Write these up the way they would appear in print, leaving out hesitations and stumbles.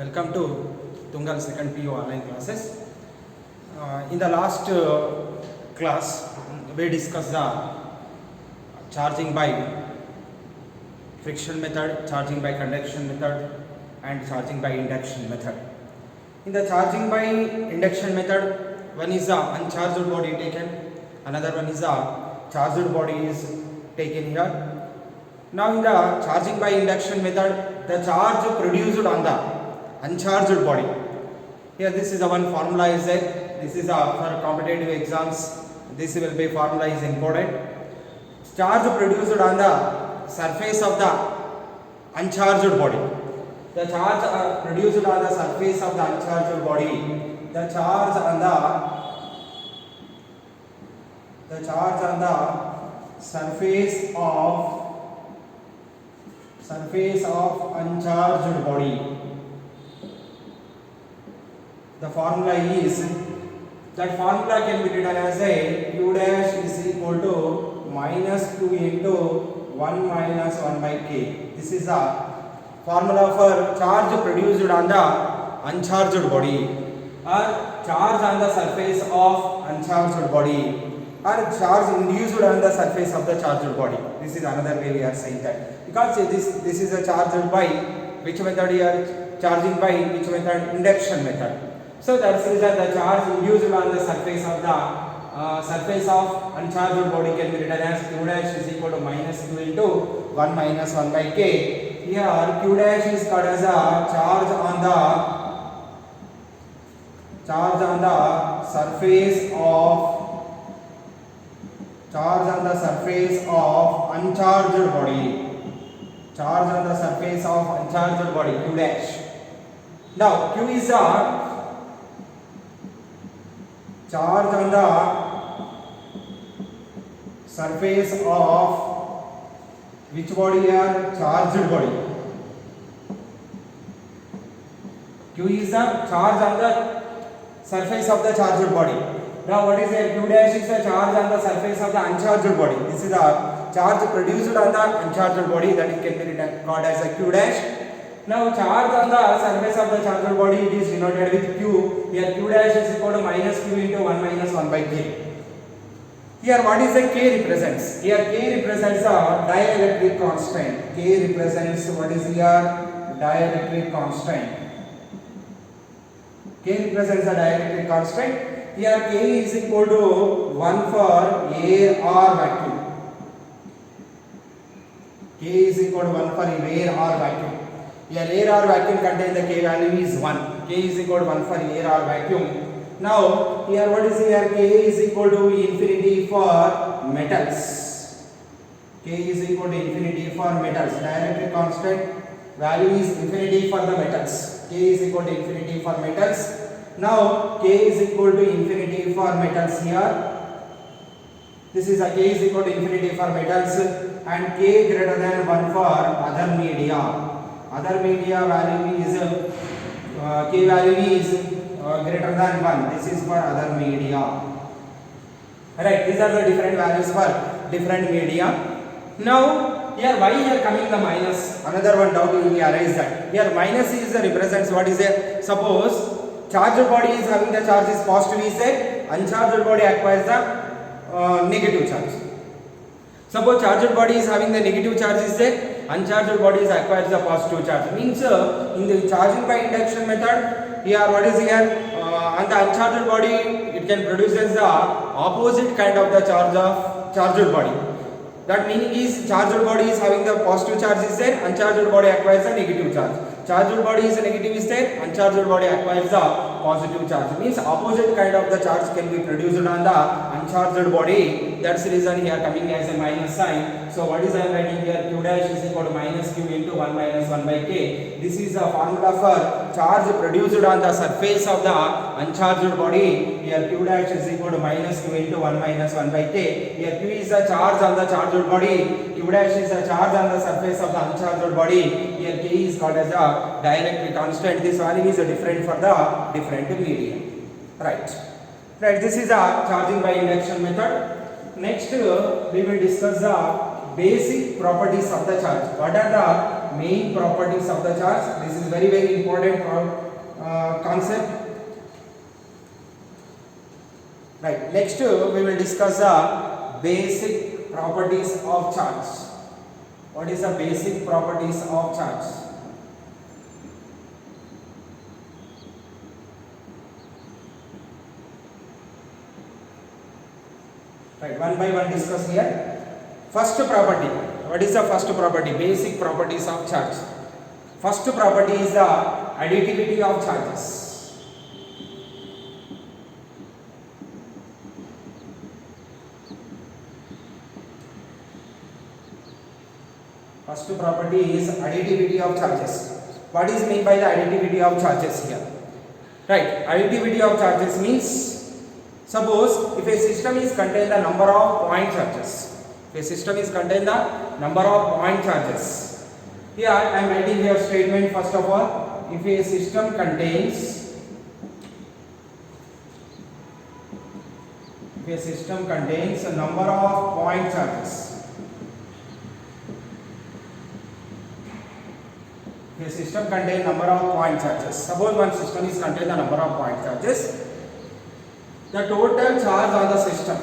Welcome to Tungal second PU online classes. In the last class, we discussed the charging by friction method, charging by conduction method, and charging by induction method. In the charging by induction method, one is the uncharged body taken, another one is the charged body is taken here. Now in the charging by induction method, the charge produced on the uncharged body. Here this is the one formula is there. This is for competitive exams. This will be formula is important. Charge produced on the surface of the uncharged body. The charge produced on the surface of the uncharged body. The charge on the surface of uncharged body. The formula is, that formula can be written as a q dash is equal to minus q into 1 minus 1 by k. This is the formula for charge produced on the uncharged body, or charge on the surface of uncharged body, or charge induced on the surface of the charged body. This is another way we are saying that, because this is a charged by which method here, charging by which method, induction method. So that's the reason the charge induced on the surface of uncharged body can be written as q dash is equal to minus q into 1 minus 1 by k. Here q dash is called as a charge on the surface of uncharged body. Charge on the surface of uncharged body, q dash. Now q is a charge on the surface of which body here? Charged body. Q is the charge on the surface of the charged body. Now what is it? Q dash is the charge on the surface of the uncharged body. This is the charge produced on the uncharged body, that it can be called as a q dash. Now charge on the surface of the charged body, it is denoted with q. Here q dash is equal to minus q into 1 minus 1 by k. Here what is the k represents? Here k represents a dielectric constant. K represents what is here? Dielectric constant. K represents a dielectric constant. Here k is equal to 1 for air or vacuum. K is equal to 1 for air or vacuum. Here air or vacuum contain the k value is 1. K is equal to 1 for air or vacuum. Now here what is here? K is equal to infinity for metals. K is equal to infinity for metals. Dielectric constant value is infinity for the metals. K is equal to infinity for metals. Now k is equal to infinity for metals here. This is a k is equal to infinity for metals, and k greater than 1 for other media. Other media value is k value is greater than 1. This is for other media. Right, these are the different values for different media. Now here why here coming the minus? Another one doubt will be arise that here minus is represents what is there. Suppose charged body is having the charge is positive is there, uncharged body acquires the negative charge. Suppose charged body is having the negative charge is there, uncharged body is acquires the positive charge. Means in the charging by induction method, here what is here? On the uncharged body, it can produce as the opposite kind of the charge of charged body. That meaning is charged body is having the positive charge is there, uncharged body acquires the negative charge. Charged body is negative is there, uncharged body acquires the positive charge. Means opposite kind of the charge can be produced on the uncharged body. That's the reason here coming as a minus sign. So what is I am writing here? Q dash is equal to minus q into 1 minus 1 by k. This is the formula for charge produced on the surface of the uncharged body. Here q dash is equal to minus q into 1 minus 1 by k. Here q is the charge on the charged body. Q dash is the charge on the surface of the uncharged body. Here k is called as a dielectric constant. This value is different for the different medium. Right. This is a charging by induction method. Next we will discuss the basic properties of the charge. What are the main properties of the charge. This is very important concept. Right. Next we will discuss the basic properties of charge. What is the basic properties of charge? Right, one by one discuss here. First property. What is the first property? Basic properties of charge. First property is the additivity of charges. First property is additivity of charges. What is meant by the additivity of charges here? Right, additivity of charges means, suppose if a system is contain the number of point charges. If a system is contain the number of point charges. Here I am writing your statement first of all. If a system contains a number of point charges. A system contains number of point charges. Suppose one system is contain the number of point charges. The total charge on the system.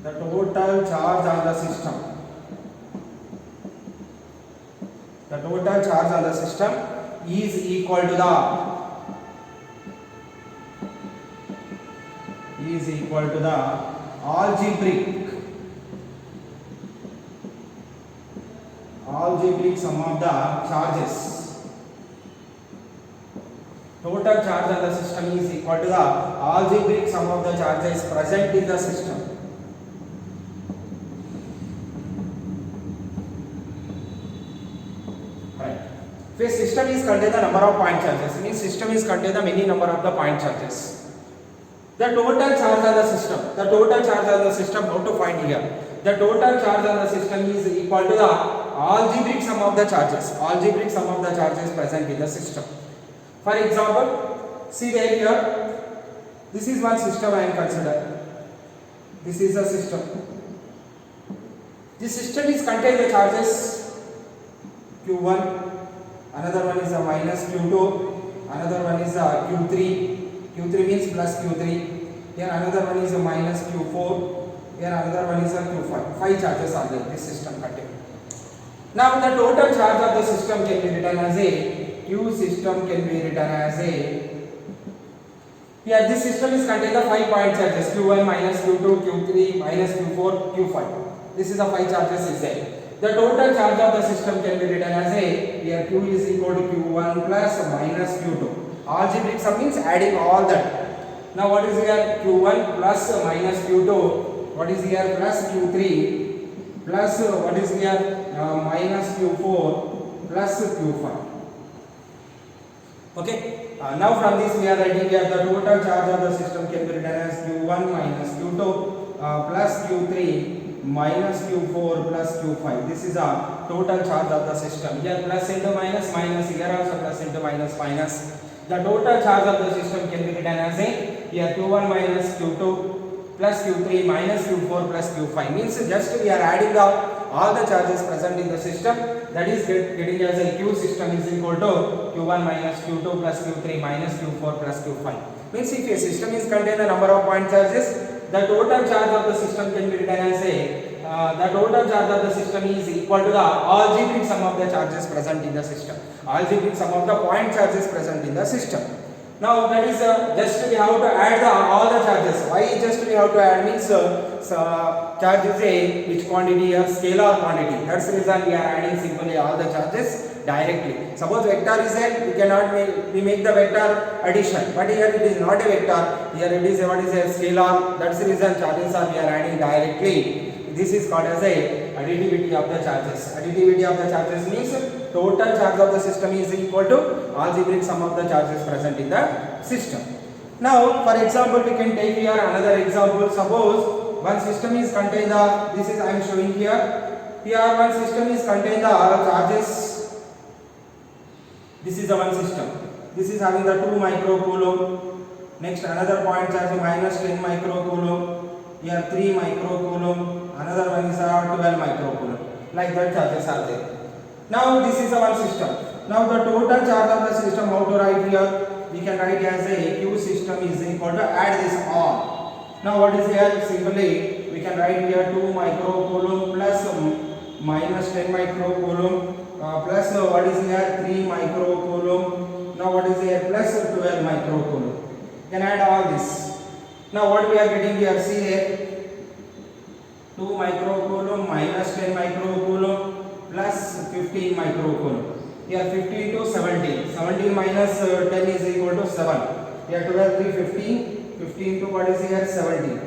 The total charge on the system. The total charge on the system is equal to the algebraic sum of the charges. Total charge on the system is equal to the algebraic sum of the charges present in the system. Right. If a system is contain the number of point charges, means system is contain the many number of the point charges. The total charge on the system, how to find here? The total charge on the system is equal to the algebraic sum of the charges. Algebraic sum of the charges present in the system. For example, see there here, this is one system I am considering. This is a system. This system is contain the charges Q1, another one is a minus Q2, another one is a Q3. Q3 means plus Q3. Here another one is a minus Q4. Here another one is a Q5. 5 charges are there. This system contain. Now the total charge of the system can be written as a Q system can be written as a. Here this system is contain the 5 point charges Q1 minus Q2 Q3 minus Q4 Q5. This is the 5 charges is there. The total charge of the system can be written as a, here Q is equal to Q1 plus minus Q2. Algebraic sum means adding all that. Now what is here? Q1 plus minus Q2. What is here? Plus Q3 plus what is here? Minus Q4 plus Q5. Okay. Now from this we are writing here the total charge of the system can be written as Q1 minus Q2 plus Q3 minus Q4 plus Q5. This is a total charge of the system. Here plus into minus, minus, here also plus into minus, minus. The total charge of the system can be written as a, here Q1 minus Q2 plus Q3 minus Q4 plus Q5. Means just we are adding up all the charges present in the system. That is getting as a Q system is equal to Q1 minus Q2 plus Q3 minus Q4 plus Q5. Means if a system is contain the number of point charges, the total charge of the system can be written as a, the total charge of the system is equal to the algebraic sum of the charges present in the system. Algebraic sum of the point charges present in the system. Now that is just we have to add all the charges. Why just we have to add means charge is a which quantity? A scalar quantity. That's the reason we are adding simply all the charges directly. Suppose vector is there, we cannot make the vector addition, but here it is not a vector. Here it is what is a scalar. That's the reason charges are we are adding directly. This is called as a additivity of the charges. Additivity of the charges means total charge of the system is equal to algebraic sum of the charges present in the system. Now for example we can take here another example. Suppose one system is contain the, this is I am showing here. Here one system is contain the charges. This is the one system. This is having the 2 microcoulomb. Next another point charge minus 10 microcoulomb. Here 3 microcoulomb. another one is 12 microcoulomb. Like that charges are there. Now this is our system. Now the total charge of the system, how to write here? We can write as a Q system is equal to, add this on. Now what is here? Simply we can write here 2 microcoulomb plus minus 10 microcoulomb plus what is here 3 microcoulomb. Now what is here? Plus 12 microcoulomb. You can add all this. Now what we are getting here? See here, 2 microcoulomb minus 10 microcoulomb plus 15 microcoulomb. Here 15 to 17. 17 minus 10 is equal to 7. Here 12, 3, 15. 15 to what is here? 17.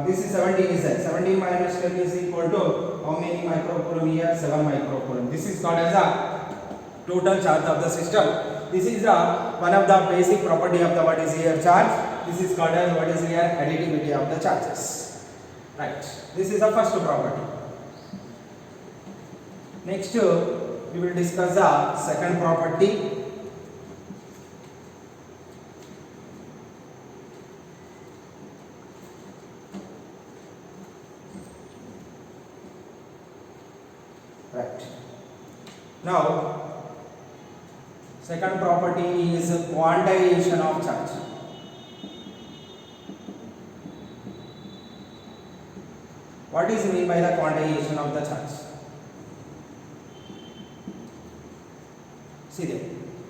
This is 17 is that. 17 minus 10 is equal to how many microcoulomb here? 7 microcoulomb. This is called as a total charge of the system. This is one of the basic property of the what is here charge. This is called as what is here? Additivity of the charges. Right. This is the first property. Next we will discuss the second property. Right. Now second property is quantization of charge. What is meant by the quantization of the charge? See there.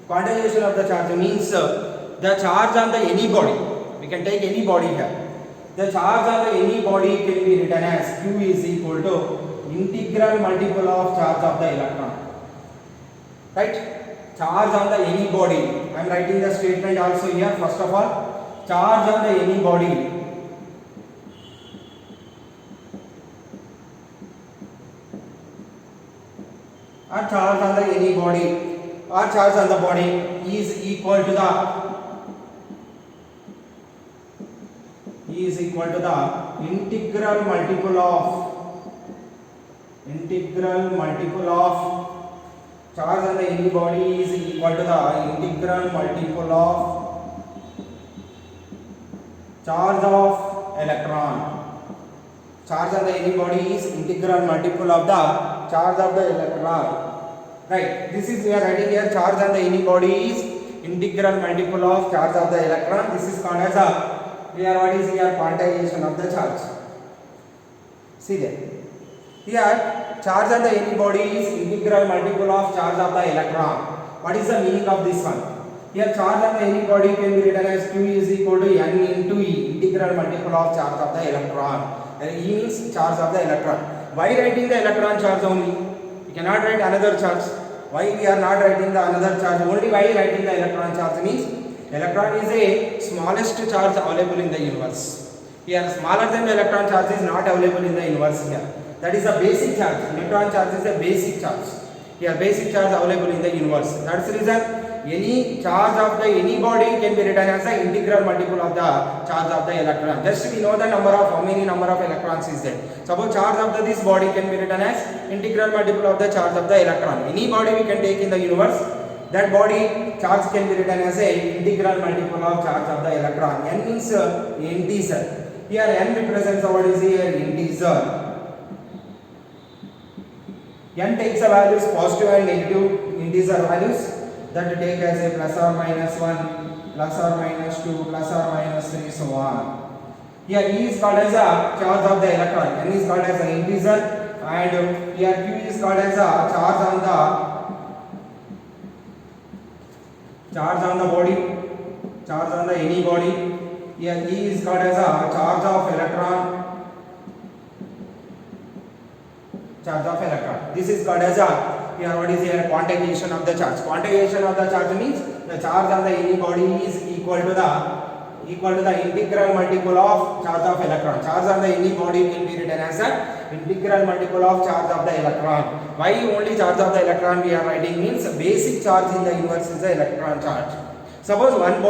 Quantization of the charge means the charge on the any body. We can take any body here. The charge on the any body can be written as Q is equal to integral multiple of charge of the electron. Right? Charge on the any body. I am writing the statement also here. First of all, charge on the any body or charge on the any body or charge on the body is equal to the integral multiple of charge on the any body is equal to the integral multiple of charge of electron. Charge on the any body is integral multiple of the charge of the electron. Right. This is we are writing here charge on the any body is integral multiple of charge of the electron. This is called as what is here? Quantization of the charge. See there. Here charge on the any body is integral multiple of charge of the electron. What is the meaning of this one? Here charge on the any body can be written as Q is equal to N into E, integral multiple of charge of the electron. And E means charge of the electron. Why writing the electron charge only? We cannot write another charge. Why we are not writing the another charge? Only why writing the electron charge means electron is a smallest charge available in the universe. Here smaller than the electron charge is not available in the universe here. That is a basic charge. Electron charge is a basic charge. Here basic charge available in the universe. That's the reason any charge of the any body can be written as the integral multiple of the charge of the electron. Just we know the number of how many number of electrons is there. Suppose charge of this body can be written as integral multiple of the charge of the electron. Any body we can take in the universe, that body charge can be written as a integral multiple of charge of the electron. N means integer. Here N represents what is here? Integer. N takes the values positive and negative integer values that take as a plus or minus 1, plus or minus 2, plus or minus 3, so on. Here E is called as a charge of the electron, N is called as an integer, and here Q is called as a charge on the body, charge on the any body. Here E is called as a charge of electron. This is called as here what is here? Quantization of the charge. Quantization of the charge means the charge on the any body is equal to the integral multiple of charge of electron. Charge on the any body will be written as a integral multiple of charge of the electron. Why only charge of the electron we are writing means basic charge in the universe is the electron charge. Suppose one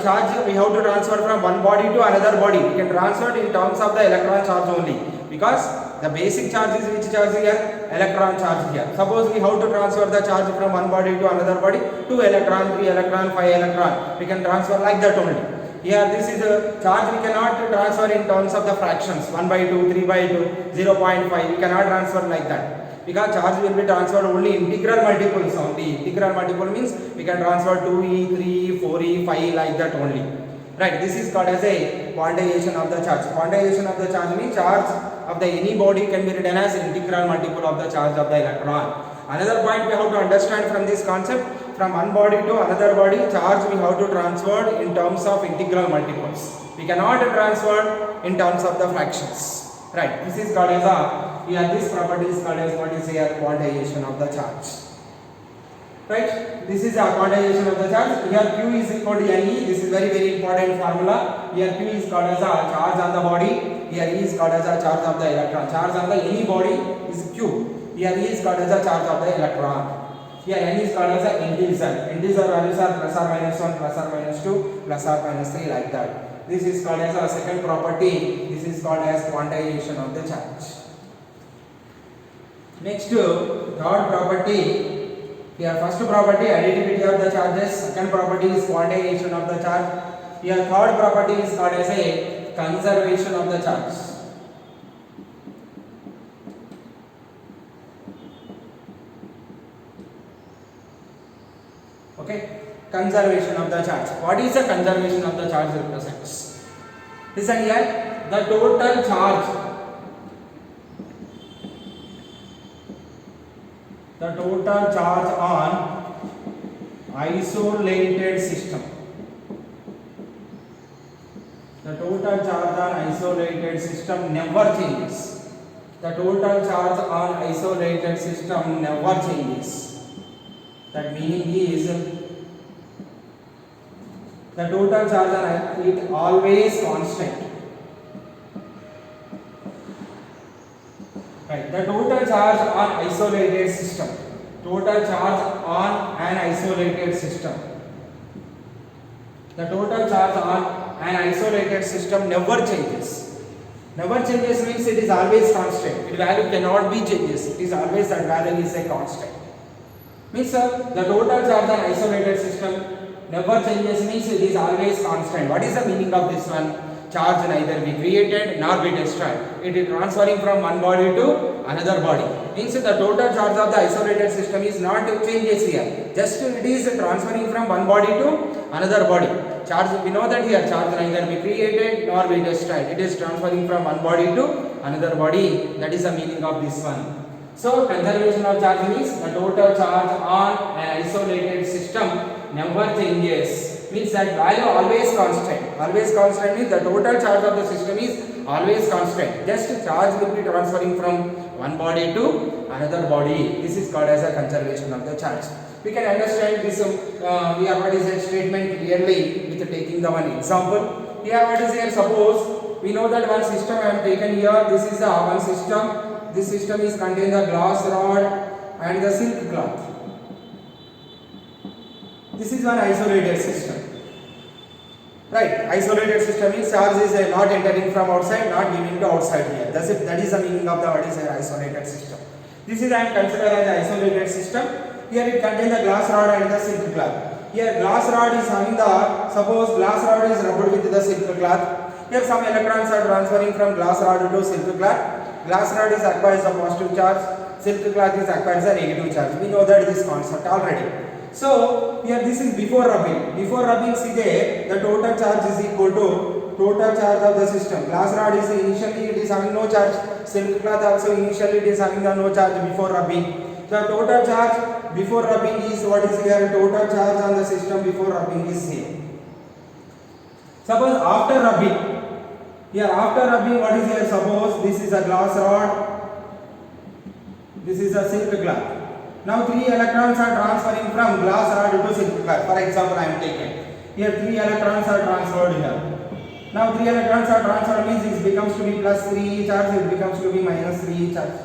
charge we have to transfer from one body to another body. We can transfer it in terms of the electron charge only, because the basic charge is which charge here? Electron charge here. Suppose we have to transfer the charge from one body to another body, 2 electron, 3 electron, 5 electron. We can transfer like that only. Here this is a charge we cannot transfer in terms of the fractions 1 by 2, 3 by 2, 0.5. We cannot transfer like that because charge will be transferred only integral multiples only. Integral multiple means we can transfer 2e, 3e, 4e, 5 like that only. Right, this is called as a quantization of the charge. Quantization of the charge means charge of the any body can be written as integral multiple of the charge of the electron. Another point we have to understand from this concept, from one body to another body, charge we have to transfer in terms of integral multiples. We cannot transfer in terms of the fractions. Right, this is called as a, here this property is called as what is here quantization of the charge. Right, this is a quantization of the charge. Here Q is equal to Ne. This is very important formula. Here Q is called as a charge on the body. Here E is called as a charge of the electron. Charge on the any body is Q. Here E is called as a charge of the electron. Here N is called as a integer. Integer values are plus or minus 1, plus or minus 2, plus or minus 3 like that. This is called as a second property. This is called as quantization of the charge. Next, third property. Here first property additivity of the charges, second property is quantization of the charge. Here third property is called as a conservation of the charge. Okay, conservation of the charge. What is the conservation of the charge represents? Listen here, the total charge. The total charge on isolated system. The total charge on isolated system never changes. The total charge on isolated system never changes. That meaning is the total charge on it always constant. Right. The total charge on isolated system. Total charge on an isolated system. The total charge on an isolated system never changes. Never changes means it is always constant. Its value cannot be changes. It is always that value is a constant. Means the total charge on isolated system never changes means it is always constant. What is the meaning of this one? Charge neither be created nor be destroyed. It is transferring from one body to another body. Means the total charge of the isolated system is not changes here. Just it is transferring from one body to another body. Charge, we know that here charge neither be created nor be destroyed. It is transferring from one body to another body. That is the meaning of this one. So conservation of charge means the total charge on an isolated system never changes. Means that value always constant. Always constant means the total charge of the system is always constant. Just charge will be transferring from one body to another body. This is called as a conservation of the charge. We can understand this what is a statement clearly with taking the one example. Here what is here? Suppose we know that one system I am taken here. This is the one system. This system is contain the glass rod and the silk cloth. This is one isolated system. Right, isolated system means charge is not entering from outside, not giving to outside here. That is the meaning of the what is an isolated system. This is I am considered as an isolated system. Here it contains the glass rod and the silk cloth. Here glass rod is having the, suppose glass rod is rubbed with the silk cloth. Here some electrons are transferring from glass rod to silk cloth. Glass rod is acquires the positive charge, silk cloth is acquires the negative charge. We know that this concept already. So here this is before rubbing. Before rubbing, see there the total charge is equal to total charge of the system. Glass rod is initially it is having no charge. Silk cloth also initially it is having the no charge before rubbing. The total charge before rubbing is what is here? Total charge on the system before rubbing is here. Suppose after rubbing. Here after rubbing what is here? Suppose this is a glass rod. This is a silk cloth. Now 3 electrons are transferring from glass rod to silk cloth. For example, I am taking. Here 3 electrons are transferred here. Now 3 electrons are transferred means it becomes to be plus 3 charge, it becomes to be minus 3 charge.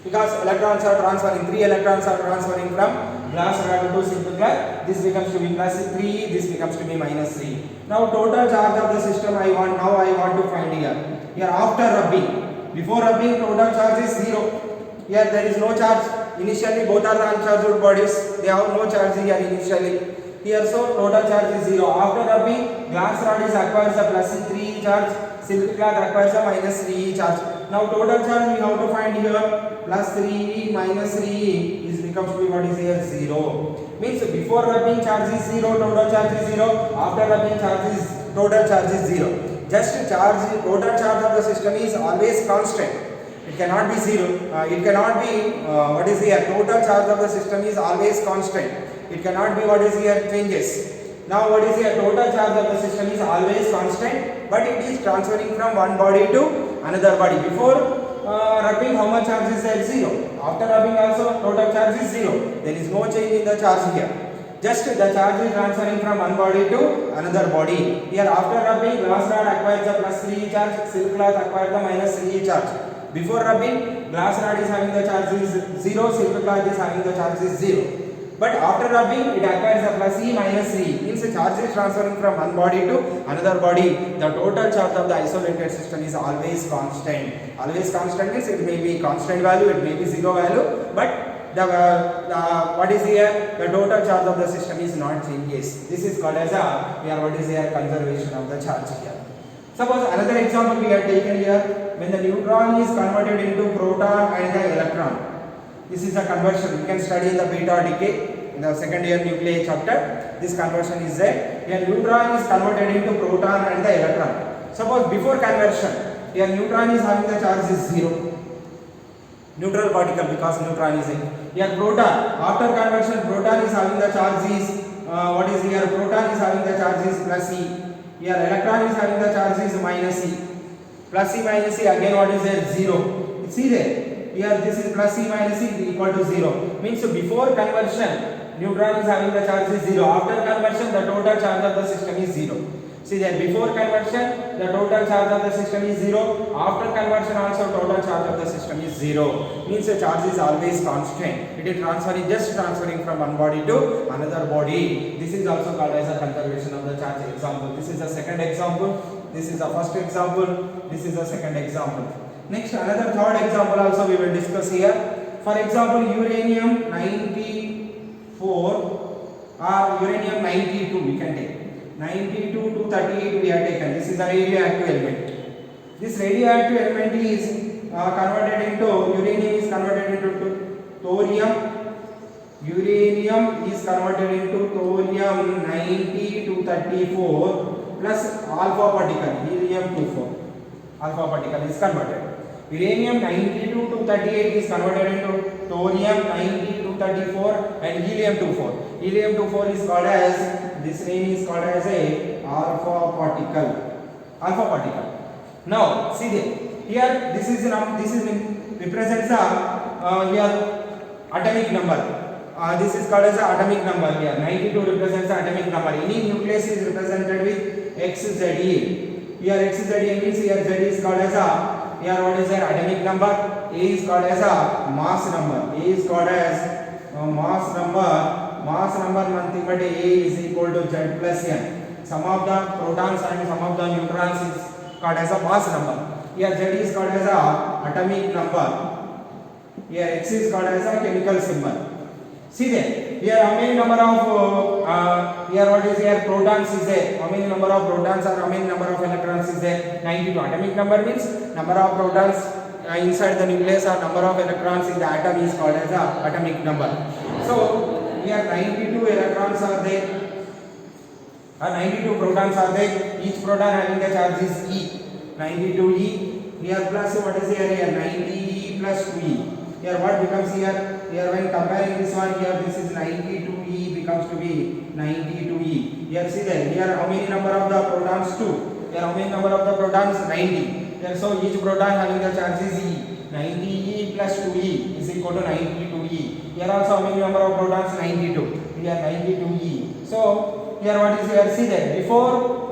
Because electrons are transferring, 3 electrons are transferring from glass rod to silk cloth. This becomes to be plus 3, this becomes to be minus 3. Now total charge of the system I want to find here. Here after rubbing. Before rubbing total charge is 0. Here there is no charge. Initially both are the uncharged bodies. They have no charge here initially. Here so total charge is 0. After rubbing, glass rod is acquires a plus 3 charge, silk cloth acquires a minus 3 charge. Now total charge we have to find here, plus 3 minus 3 is becomes to be what is here 0. Means before rubbing charge is 0, total charge is 0. After rubbing charge is total charge is 0. Just charge, total charge of the system is always constant. It cannot be 0. It cannot be what is here, total charge of the system is always constant. It cannot be what is here changes. Now what is here, total charge of the system is always constant, but it is transferring from one body to another body. Before rubbing, how much charge is there? 0. After rubbing also total charge is 0. There is no change in the charge here. Just the charge is transferring from one body to another body. Here after rubbing, glass rod acquires the plus 3 charge, silk cloth acquires the minus 3 charge. Before rubbing, glass rod is having the charge is 0, silk cloth is having the charge is 0. But after rubbing, it acquires a plus E minus 3. Means the charge is transferring from one body to another body. The total charge of the isolated system is always constant. Always constant means it may be constant value, it may be 0 value, but the what is here, the total charge of the system is not changes. This is called as a what is here, conservation of the charge here. Suppose another example we have taken here, when the neutron is converted into proton and the electron. This is a conversion. You can study in the beta decay in the second year nuclear chapter. This conversion is there. Here neutron is converted into proton and the electron. Suppose before conversion, here neutron is having the charge is 0. Neutral particle because neutron is in. Here proton, after conversion, proton is having the charge is what is here? Proton is having the charge is plus E. Here electron is having the charge is minus E. Plus E minus E, again what is there? 0. See there. Here this is plus E minus E equal to 0. Means before conversion, neutron is having the charge is 0. After conversion, the total charge of the system is 0. See there, before conversion, the total charge of the system is 0. After conversion also, total charge of the system is 0. Means the charge is always constant. It is transferring from one body to another body. This is also called as a conservation of the charge example. This is the second example. This is the first example. This is the second example. Next, another third example also we will discuss here. For example, uranium 94 or uranium 92 we can take. 92 to 38 we have taken. This is a radioactive element. This radioactive element is converted into, uranium is converted into thorium. Uranium is converted into thorium 90 to 34 plus alpha particle, helium-24. Alpha particle is converted. Uranium 92 to 38 is converted into thorium 90 to 34 and helium-24. Helium-24 is called as, this name is called as a alpha particle. Alpha particle. Now see there. Here this represents the here atomic number. This is called as the atomic number here. 92 represents the atomic number. Any nucleus is represented with XZA. Here XZA means here Z is called as a, here what is their atomic number? A is called as a mass number. A is called as mass number. Mass number nothing but A is equal to Z plus N. Some of the protons and some of the neutrons is called as a mass number. Here Z is called as a atomic number. Here X is called as a chemical symbol. See there. Here how many number of here what is here protons is there? How many number of protons or how many number of electrons is there? 92. Atomic number means number of protons inside the nucleus or number of electrons in the atom is called as the atomic number. So here 92 electrons are there. 92 protons are there. Each proton having the charge is E. 92E. Here plus what is here? Here 90E plus 2E. Here what becomes here? Here when comparing this one, here this is 92E becomes to be 92E. Here see there, here how many number of the protons? 2. Here how many number of the protons? 90. Here so each proton having the charge is E. 90E plus 2E is equal to 92E. Here also how many number of protons? 92. Here 92E. So here what is here? See there, before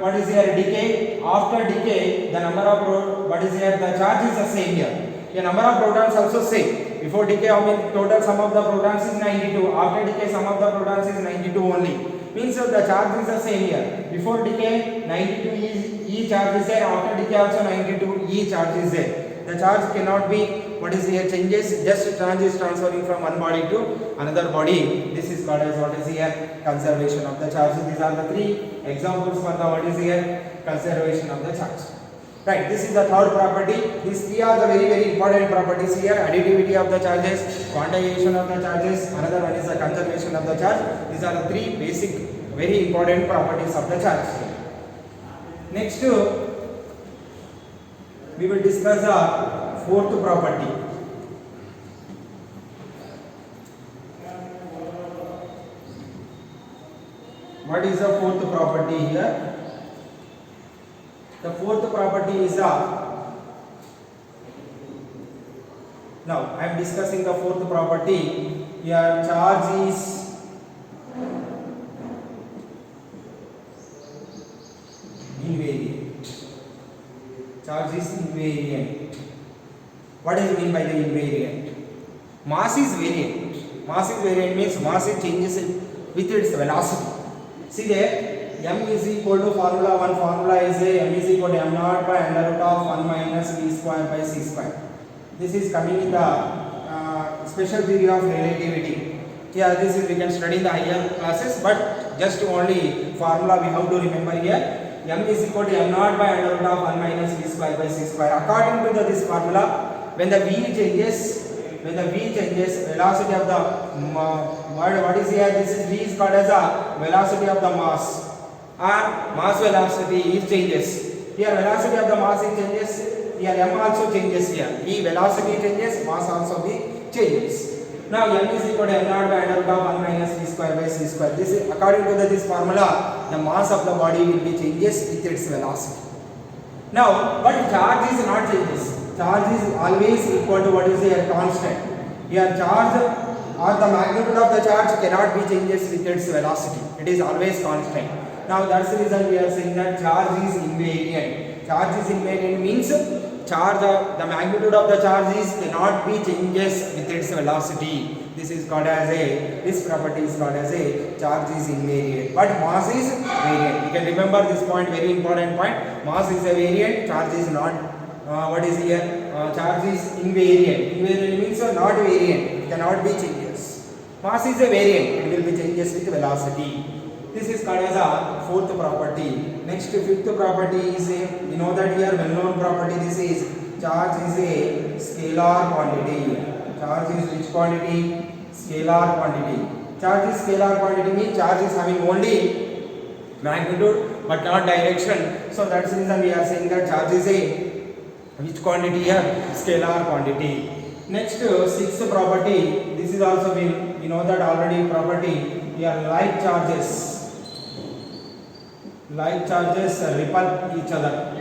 what is here? Decay. After decay, the number of what is here? The charge is the same here. The number of protons also same. Before decay, how many total sum of the protons is 92. After decay, sum of the protons is 92 only. Means the charge is the same here. Before decay, 92 E charge is there. After decay, also 92 E charge is there. The charge cannot be what is here changes, just charge is transferring from one body to another body. This is called as what is here conservation of the charge. These are the three examples for the what is here conservation of the charge. Right, this is the third property. These three are the very important properties here: additivity of the charges, quantization of the charges, another one is the conservation of the charge. These are the three basic very important properties of the charge. Next we will discuss the fourth property. What is the fourth property here? The fourth property is now I am discussing the fourth property. Here charge is invariant. Charge is invariant. What does it mean by the invariant? Mass is variant. Mass is variant means mass it changes with its velocity. See there, m is equal to formula is m is equal to m naught by under root of 1 minus v square by c square. This is coming in the special theory of relativity. Here this is we can study in the higher classes, but just only formula we have to remember here. M is equal to m naught by under root of 1 minus v square by c square. According to this formula, when the v changes, velocity of the what is here? This is v is called as a velocity of the mass, or mass velocity is changes. Here velocity of the mass is changes. Here m also changes. Here v velocity changes, mass also be changes. Now m is equal to m naught by under root of 1 minus v square by c square. This is according to this formula. The mass of the body will be changes with its velocity. Now, but charge is not changes. Charge is always equal to what is here constant. Here charge or the magnitude of the charge cannot be changes with its velocity. It is always constant. Now that's the reason we are saying that charge is invariant. Charge is invariant means charge the magnitude of the charge is cannot be changes with its velocity. This is called as this property is called as charge is invariant, but mass is variant. You can remember this point, very important point. Mass is a variant, charge is not. What is here? Charge is invariant. Invariant means not variant, it cannot be changes. Mass is a variant, it will be changes with velocity. This is called as a fourth property. Next, fifth property is you know that here well known property. This is charge is a scalar quantity. Charge is which quantity? Scalar quantity. Charge is scalar quantity means charge is having only magnitude but not direction. So that's the reason we are saying that charge is a which quantity here? Scalar quantity. Next, sixth property. This is also we know that already property. Here like charges. Like charges repel each other.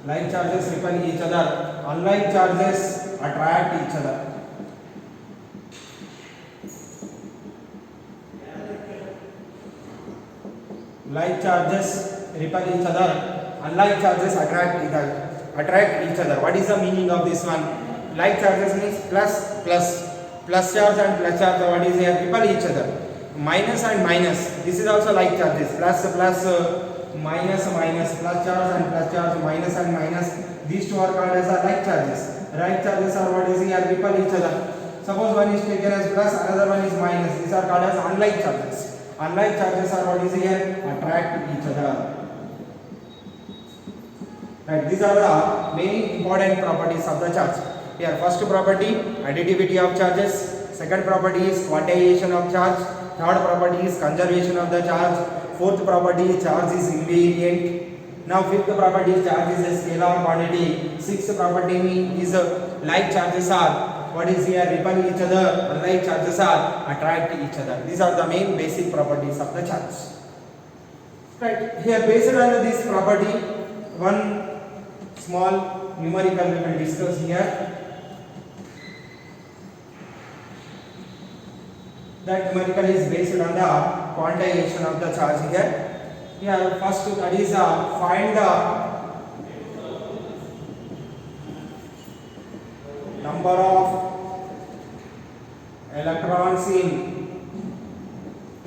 Like charges repel each other. Unlike charges attract each other. Like charges repel each other. Unlike charges attract each other. What is the meaning of this one? Like charges means plus charge and plus charge. What is here? Repel each other. Minus and minus. This is also like charges. Plus minus, plus charge and plus charge, minus and minus. These two are called as like charges. Like charges are what is here? Repel each other. Suppose one is taken as plus, another one is minus. These are called as unlike charges. Unlike charges are what is here? Attract each other. Right. These are the main important properties of the charge. Here, first property, additivity of charges. Second property is quantization of charge. Third property is conservation of the charge. Fourth property is charge is invariant. Now fifth property is charge is a scalar quantity. Sixth property is like charges are what is here? Repel each other. Unlike charges are attract each other. These are the main basic properties of the charge. Right. Here, based on this property, one small numerical we will discuss here. That numerical is based on the quantization of the charge here. Here first that is find the number of electrons in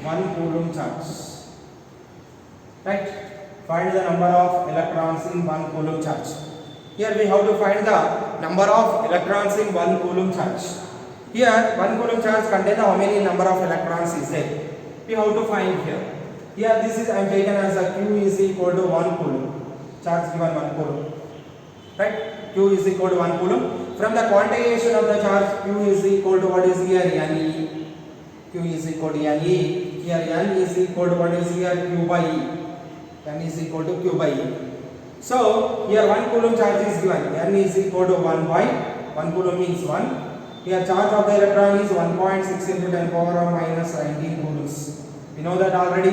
1 coulomb charge. Right? Find the number of electrons in 1 coulomb charge. Here we have to find the number of electrons in 1 coulomb charge. Here 1 coulomb charge contains how many number of electrons is there. We have to find here. Here this is I am taken as a Q is equal to 1 coulomb. Charge given 1 coulomb. Right? Q is equal to 1 coulomb. From the quantization of the charge, Q is equal to what is here? Ne. Q is equal to Ne. Here N is equal to what is here? Q by E. N is equal to Q by E. So here 1 coulomb charge is given. N is equal to 1 by 1 coulomb means 1. Here charge of the electron is 1.6 into 10 power of minus 19 coulombs. We know that already.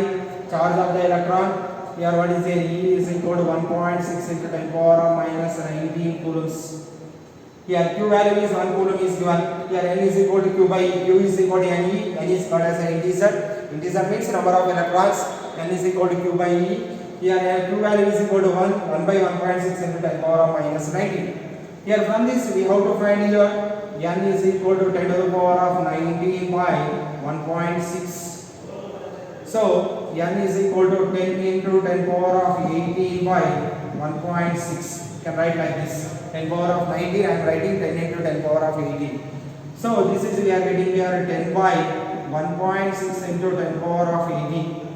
Charge of the electron. Here what is here? E is equal to 1.6 into 10 power of minus 19 coulombs. Here Q value is 1 coulomb is given. Here N is equal to Q by E. Q is equal to Ne. N is called as an integer. Integer means number of electrons. N is equal to Q by E. Here Q value is equal to 1 by 1.6 into 10 power of minus 19. Here from this we have to find here N is equal to 10 to the power of 19 by 1.6. So N is equal to 10 into 10 power of 18 by 1.6. You can write like this. 10 power of 19 I am writing 10 into 10 power of 18. So this is we are getting here 10 by 1.6 into 10 power of 18.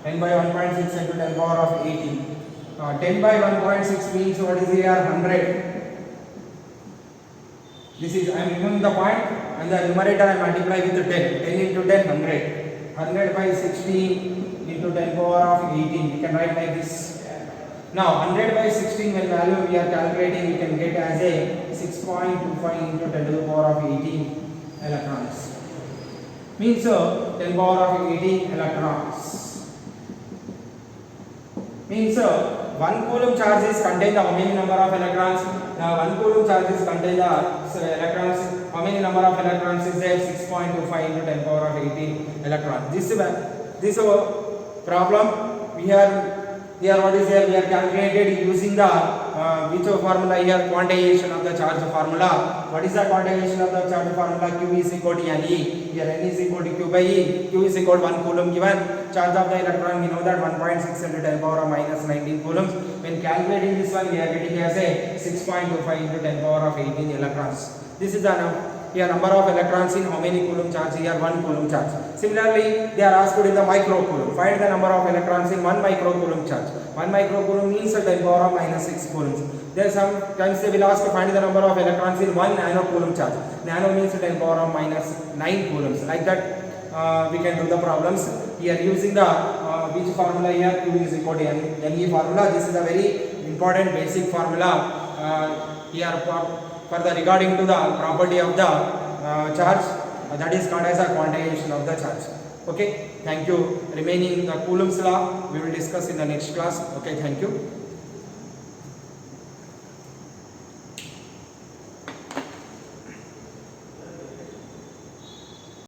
10 by 1.6 into 10 power of 18. 10 by 1.6 means what is here? 100. This is I am removing the point and the numerator I multiply with 10. 10 into 10 100. 100 by 16 into 10 power of 18. We can write like this. Now 100 by 16 when value we are calculating we can get as a 6.25 into 10 to the power of 18 electrons. Means 10 power of 18 electrons. Means 1 coulomb charge is contain the how many number of electrons? Now 1 coulomb charge is contain the electrons. How many number of electrons is there? 6.25 into 10 power of 18 electrons. This problem we are here what is here? We are calculated using the which formula here? Quantization of the charge formula. What is the quantization of the charge formula? Q is equal to Ne. Here N is equal to Q by E. Q is equal to 1 coulomb given. Charge of the electron we know that 1.6 into 10 power of minus 19 coulombs. When calculating this one we are getting as a 6.25 into 10 power of 18 electrons. This is the here number of electrons in how many coulomb charge? Here 1 coulomb charge. Similarly they are asked in the microcoulomb. Find the number of electrons in 1 microcoulomb charge. 1 microcoulomb means 10 power of minus 6 coulombs. There sometimes they will ask to find the number of electrons in 1 nanocoulomb charge. Nano means 10 power of minus 9 coulombs. Like that we can do the problems. Here using the which formula here? Q is equal to Ne formula. This is a very important basic formula here for the regarding to the property of the charge that is called as a quantization of the charge. Okay, thank you. Remaining the Coulomb's law we will discuss in the next class. Okay, thank you.